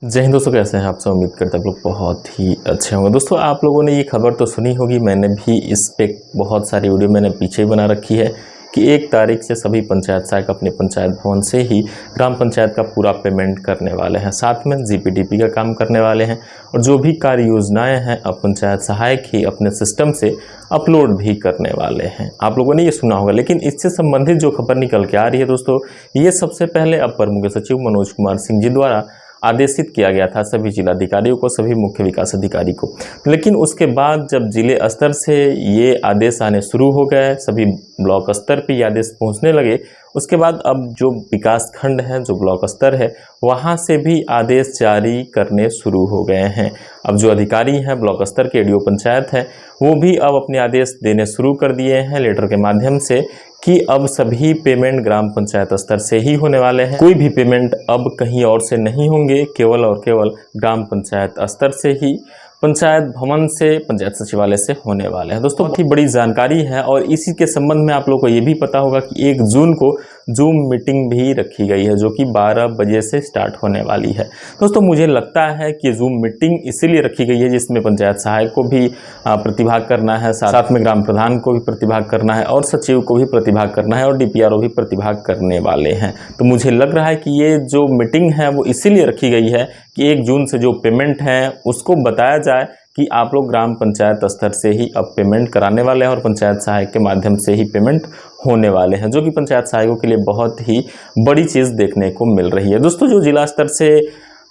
जय हिंद दोस्तों, कैसे हैं आप सब। उम्मीद करते हैं आप लोग बहुत ही अच्छे होंगे। दोस्तों, आप लोगों ने ये खबर तो सुनी होगी, मैंने भी इस पे बहुत सारी वीडियो मैंने पीछे ही बना रखी है कि 1 तारीख से सभी पंचायत सहायक अपने पंचायत भवन से ही ग्राम पंचायत का पूरा पेमेंट करने वाले हैं। साथ में जीपीडीपी का काम करने वाले हैं और जो भी कार्य योजनाएँ हैं अब पंचायत सहायक ही अपने सिस्टम से अपलोड भी करने वाले हैं। आप लोगों ने ये सुना होगा, लेकिन इससे संबंधित जो खबर निकल के आ रही है दोस्तों, ये सबसे पहले अपर मुख्य सचिव मनोज कुमार सिंह जी द्वारा आदेशित किया गया था सभी जिलाधिकारियों को, सभी मुख्य विकास अधिकारी को। लेकिन उसके बाद जब जिले स्तर से ये आदेश आने शुरू हो गए, सभी ब्लॉक स्तर पे ये आदेश पहुंचने लगे, उसके बाद अब जो विकास खंड है, जो ब्लॉक स्तर है, वहां से भी आदेश जारी करने शुरू हो गए हैं। अब जो अधिकारी हैं ब्लॉक स्तर के एडीओ पंचायत है, वो भी अब अपने आदेश देने शुरू कर दिए हैं लेटर के माध्यम से कि अब सभी पेमेंट ग्राम पंचायत स्तर से ही होने वाले हैं। कोई भी पेमेंट अब कहीं और से नहीं होंगे, केवल और केवल ग्राम पंचायत स्तर से ही, पंचायत भवन से, पंचायत सचिवालय से होने वाले हैं। दोस्तों, बहुत ही बड़ी जानकारी है और इसी के संबंध में आप लोगों को ये भी पता होगा कि 1 जून को जूम मीटिंग भी रखी गई है, जो कि 12 बजे से स्टार्ट होने वाली है। दोस्तों, मुझे लगता है कि जूम मीटिंग इसीलिए रखी गई है जिसमें पंचायत सहायक को भी प्रतिभाग करना है, साथ में ग्राम प्रधान को भी प्रतिभाग करना है और सचिव को भी प्रतिभाग करना है और डीपीआरओ भी प्रतिभाग करने वाले हैं। तो मुझे लग रहा है कि ये जो मीटिंग है वो इसीलिए रखी गई है कि 1 जून से जो पेमेंट है उसको बताया जाए कि आप लोग ग्राम पंचायत स्तर से ही अब पेमेंट कराने वाले हैं और पंचायत सहायक के माध्यम से ही पेमेंट होने वाले हैं, जो कि पंचायत सहायकों के लिए बहुत ही बड़ी चीज़ देखने को मिल रही है। दोस्तों, जो जिला स्तर से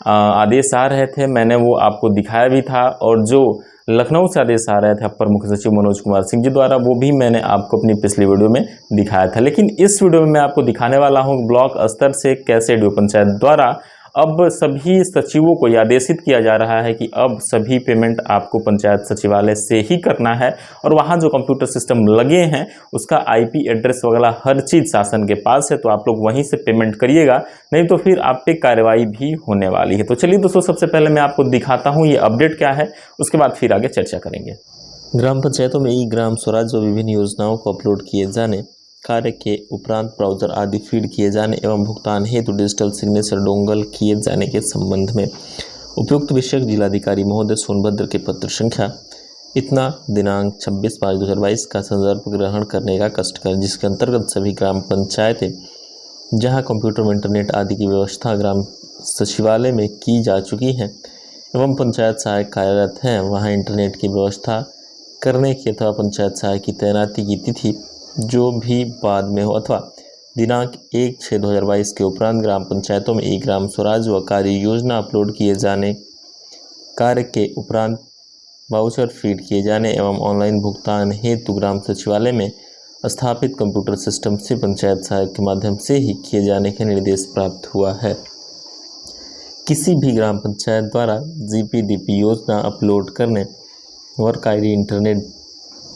आदेश आ रहे थे मैंने वो आपको दिखाया भी था, और जो लखनऊ से आदेश आ रहे थे अपर मुख्य सचिव मनोज कुमार सिंह जी द्वारा, वो भी मैंने आपको अपनी पिछली वीडियो में दिखाया था। लेकिन इस वीडियो में मैं आपको दिखाने वाला हूँ ब्लॉक स्तर से कैसे एडीओ पंचायत द्वारा अब सभी सचिवों को यह आदेशित किया जा रहा है कि अब सभी पेमेंट आपको पंचायत सचिवालय से ही करना है और वहाँ जो कंप्यूटर सिस्टम लगे हैं उसका आईपी एड्रेस वगैरह हर चीज़ शासन के पास है, तो आप लोग वहीं से पेमेंट करिएगा, नहीं तो फिर आप पे कार्रवाई भी होने वाली है। तो चलिए दोस्तों, सबसे पहले मैं आपको दिखाता हूँ ये अपडेट क्या है, उसके बाद फिर आगे चर्चा करेंगे। ग्राम पंचायतों में ई ग्राम स्वराज व विभिन्न योजनाओं को अपलोड किए जाने, कार्य के उपरांत ब्राउज़र आदि फीड किए जाने एवं भुगतान हेतु डिजिटल सिग्नेचर डोंगल किए जाने के संबंध में उपयुक्त विषयक जिलाधिकारी महोदय सोनभद्र के पत्र संख्या इतना दिनांक 26/5/2022 का संदर्भ ग्रहण करने का कष्ट करें, जिसके अंतर्गत सभी ग्राम पंचायतें जहां कंप्यूटर में इंटरनेट आदि की व्यवस्था ग्राम सचिवालय में की जा चुकी है एवं पंचायत सहायक कार्यरत हैं, वहां इंटरनेट की व्यवस्था करने की अथवा पंचायत सहायक की तैनाती की तिथि जो भी बाद में हो अथवा दिनांक 1/6/2022 के उपरांत ग्राम पंचायतों में ई ग्राम स्वराज व कार्य योजना अपलोड किए जाने, कार्य के उपरांत वाउचर फीड किए जाने एवं ऑनलाइन भुगतान हेतु ग्राम सचिवालय में स्थापित कंप्यूटर सिस्टम से पंचायत सहायक के माध्यम से ही किए जाने का निर्देश प्राप्त हुआ है। किसी भी ग्राम पंचायत द्वारा जीपीडीपी योजना अपलोड करने, वर्क आईडी इंटरनेट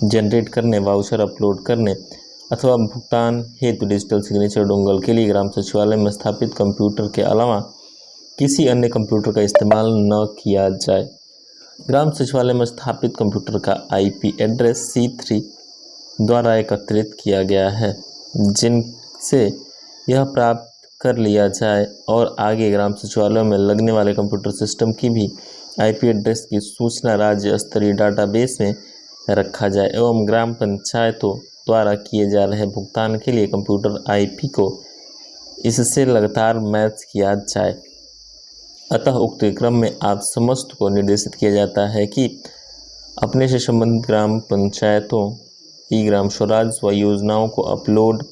जनरेट करने, वाउचर अपलोड करने अथवा भुगतान हेतु डिजिटल सिग्नेचर डोंगल के लिए ग्राम सचिवालय में स्थापित कंप्यूटर के अलावा किसी अन्य कंप्यूटर का इस्तेमाल न किया जाए। ग्राम सचिवालय में स्थापित कंप्यूटर का आईपी एड्रेस C3 द्वारा एकत्रित किया गया है, जिनसे यह प्राप्त कर लिया जाए और आगे ग्राम सचिवालयों में लगने वाले कंप्यूटर सिस्टम की भी आईपी एड्रेस की सूचना राज्य स्तरीय डाटाबेस में रखा जाए एवं ग्राम पंचायतों द्वारा किए जा रहे भुगतान के लिए कंप्यूटर आईपी को इससे लगातार मैच किया जाए। अतः उक्त क्रम में आप समस्त को निर्देशित किया जाता है कि अपने से संबंधित ग्राम पंचायतों ई ग्राम स्वराज व योजनाओं को अपलोड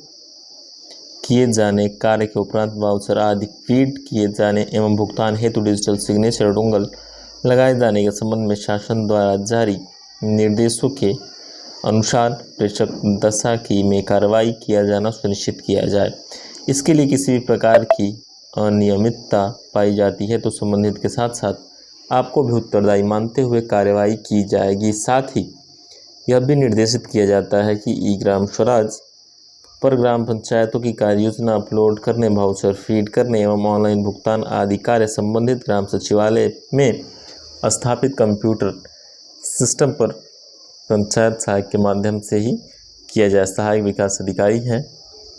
किए जाने, कार्य के उपरांत वाउचर आदि फीड किए जाने एवं भुगतान हेतु डिजिटल सिग्नेचर डोंगल लगाए जाने के संबंध में शासन द्वारा जारी निर्देशों के अनुसार प्रेषक दशा की में कार्रवाई किया जाना सुनिश्चित किया जाए। इसके लिए किसी भी प्रकार की अनियमितता पाई जाती है तो संबंधित के साथ साथ आपको भी उत्तरदायी मानते हुए कार्रवाई की जाएगी। साथ ही यह भी निर्देशित किया जाता है कि ई ग्राम स्वराज पर ग्राम पंचायतों की कार्य योजना अपलोड करने, वाउचर फीड करने एवं ऑनलाइन भुगतान आदि कार्य संबंधित ग्राम सचिवालय में स्थापित कंप्यूटर सिस्टम पर पंचायत सहायक के माध्यम से ही किया जाए। सहायक विकास अधिकारी हैं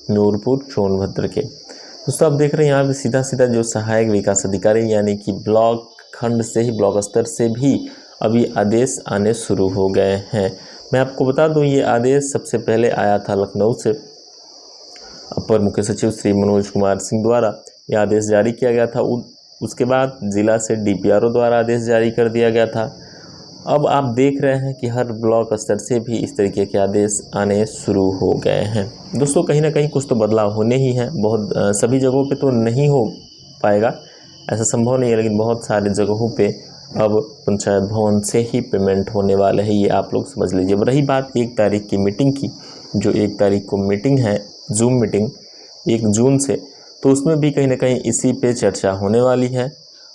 नूरपुर सोनभद्र के। दोस्तों आप देख रहे हैं यहाँ पे सीधा सीधा जो सहायक विकास अधिकारी यानी कि ब्लॉक खंड से ही, ब्लॉक स्तर से भी अभी आदेश आने शुरू हो गए हैं। मैं आपको बता दूं ये आदेश सबसे पहले आया था लखनऊ से, अपर मुख्य सचिव श्री मनोज कुमार सिंह द्वारा यह आदेश जारी किया गया था। उसके बाद जिला से DPRO द्वारा आदेश जारी कर दिया गया था। अब आप देख रहे हैं कि हर ब्लॉक स्तर से भी इस तरीके के आदेश आने शुरू हो गए हैं। दोस्तों कहीं ना कहीं कुछ तो बदलाव होने ही है। बहुत सभी जगहों पे तो नहीं हो पाएगा, ऐसा संभव नहीं है, लेकिन बहुत सारे जगहों पे अब पंचायत भवन से ही पेमेंट होने वाले हैं, ये आप लोग समझ लीजिए। अब रही बात 1 तारीख की मीटिंग की, जो 1 तारीख को मीटिंग है, जूम मीटिंग 1 जून से, तो उसमें भी कहीं ना कहीं इसी पे चर्चा होने वाली है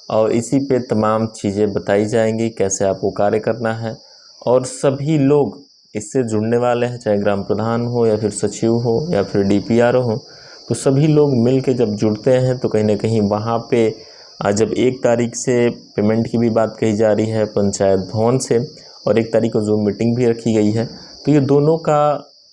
और इसी पे तमाम चीज़ें बताई जाएंगी, कैसे आपको कार्य करना है। और सभी लोग इससे जुड़ने वाले हैं, चाहे ग्राम प्रधान हो या फिर सचिव हो या फिर DPRO हो, तो सभी लोग मिल के जब जुड़ते हैं तो कहीं ना कहीं वहाँ पे जब 1 तारीख से पेमेंट की भी बात कही जा रही है पंचायत भवन से, और 1 तारीख को जूम मीटिंग भी रखी गई है, तो ये दोनों का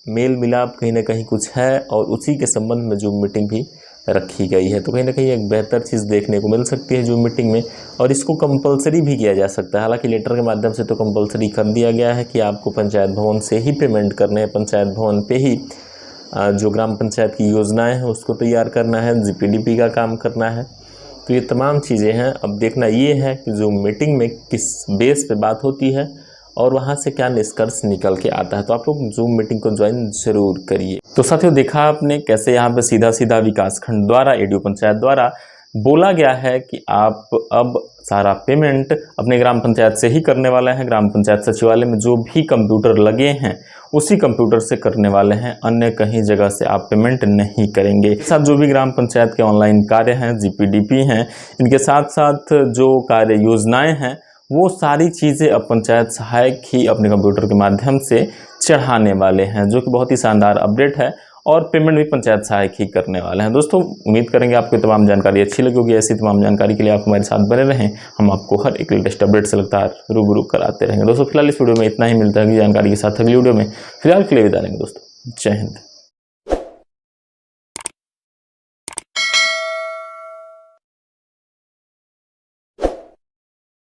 मेल मिलाप कहीं ना कहीं कुछ है और उसी के संबंध में जूम मीटिंग भी रखी गई है। तो कहीं ना कहीं एक बेहतर चीज़ देखने को मिल सकती है जूम मीटिंग में, और इसको कंपलसरी भी किया जा सकता है। हालांकि लेटर के माध्यम से तो कंपलसरी कर दिया गया है कि आपको पंचायत भवन से ही पेमेंट करने हैं, पंचायत भवन पे ही जो ग्राम पंचायत की योजनाएं हैं उसको तैयार करना है, GPDP का काम करना है। तो ये तमाम चीज़ें हैं। अब देखना ये है कि जूम मीटिंग में किस बेस पे बात होती है और वहाँ से क्या निष्कर्ष निकल के आता है। तो आप लोग जूम मीटिंग को ज्वाइन जरूर करिए। तो साथियों देखा आपने कैसे यहाँ पे सीधा सीधा विकास खंड द्वारा, ADO पंचायत द्वारा बोला गया है कि आप अब सारा पेमेंट अपने ग्राम पंचायत से ही करने वाले हैं। ग्राम पंचायत सचिवालय में जो भी कंप्यूटर लगे हैं उसी कंप्यूटर से करने वाले हैं, अन्य कहीं जगह से आप पेमेंट नहीं करेंगे। साथ जो भी ग्राम पंचायत के ऑनलाइन कार्य हैं, GPDP हैं, इनके साथ साथ जो कार्य योजनाएं हैं वो सारी चीज़ें अब पंचायत सहायक ही अपने कंप्यूटर के माध्यम से चढ़ाने वाले हैं, जो कि बहुत ही शानदार अपडेट है। और पेमेंट भी पंचायत सहायक ही करने वाले हैं। दोस्तों उम्मीद करेंगे आपको तमाम जानकारी अच्छी लगी होगी। ऐसी तमाम जानकारी के लिए आप हमारे साथ बने रहें, हम आपको हर एक लेटेस्ट अपडेट से लगातार रूबरू कराते रहेंगे। दोस्तों फिलहाल इस वीडियो में इतना ही, मिलता है जानकारी के साथ अगली वीडियो में। फिलहाल के लिए विदा लेंगे दोस्तों, जय हिंद।